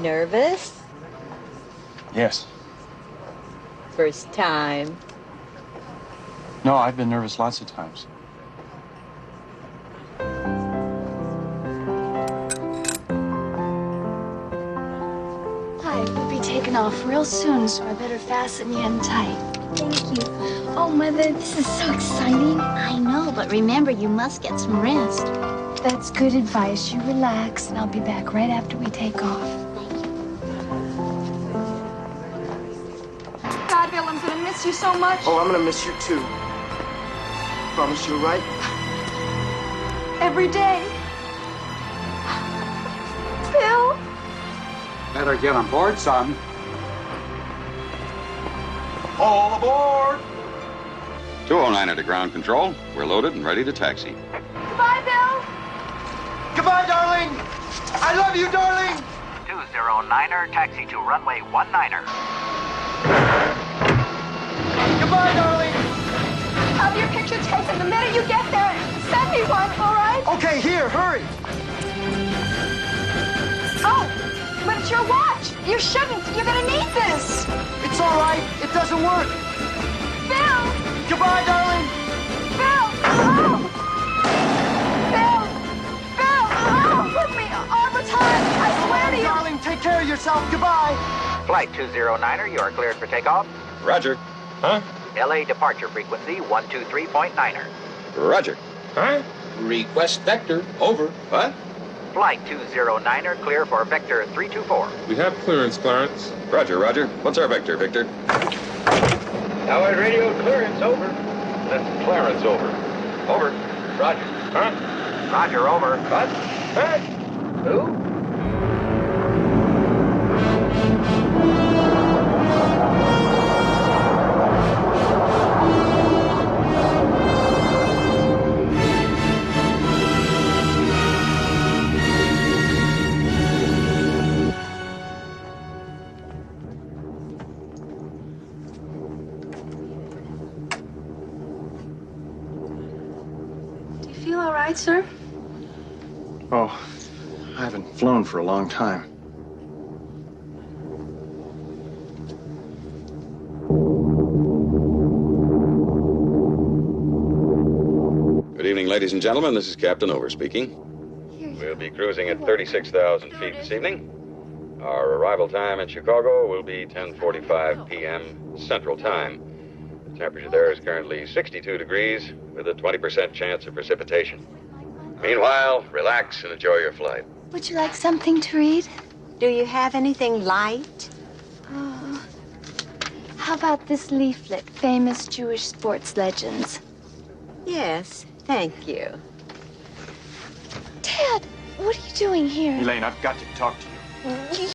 Nervous? Yes. First time? No, I've been nervous lots of times. Hi, we'll be taking off real soon, so I better fasten you in tight. Thank you. Oh, Mother, this is so exciting. I know, but remember, you must get some rest. That's good advice. You relax, and I'll be back right after we take off. God, Bill, I'm gonna miss you so much. Oh, I'm gonna miss you too. Promise you, right? Every day. Bill. Better get on board, son. All aboard! 209er to ground control. We're loaded and ready to taxi. Goodbye, Bill. Goodbye, darling. I love you, darling. 209er, taxi to runway 19er. Goodbye, darling. Have your picture taken the minute you get there. Send me one, all right? Okay, here, hurry. Oh, but it's your watch. You shouldn't. You're gonna need this. It's all right. It doesn't work. Bill. Goodbye, darling. Bill. Oh. Bill. Bill. Oh, with me all the time. I swear to you. Darling, take care of yourself. Goodbye. Flight 209er, you are cleared for takeoff. Roger. Huh? LA departure frequency 123.9er. Roger. Huh? Request vector. Over. What? Flight 209er, clear for vector 324. We have clearance, Clarence. Roger, Roger. What's our vector, Victor? Howard radio clearance, over. That's Clarence, over. Over. Roger. Huh? Roger, over. What? Huh? Who? Do you feel all right, sir? Oh, I haven't flown for a long time. Good evening, ladies and gentlemen. This is Captain Over speaking. We'll be cruising at 36,000 feet this evening. Our arrival time in Chicago will be 10:45 p.m. Central Time. The temperature there is currently 62 degrees with a 20% chance of precipitation. Meanwhile, relax and enjoy your flight. Would you like something to read? Do you have anything light? Oh. How about this leaflet, Famous Jewish Sports Legends? Yes, thank you. Ted, what are you doing here? Elaine, I've got to talk to you.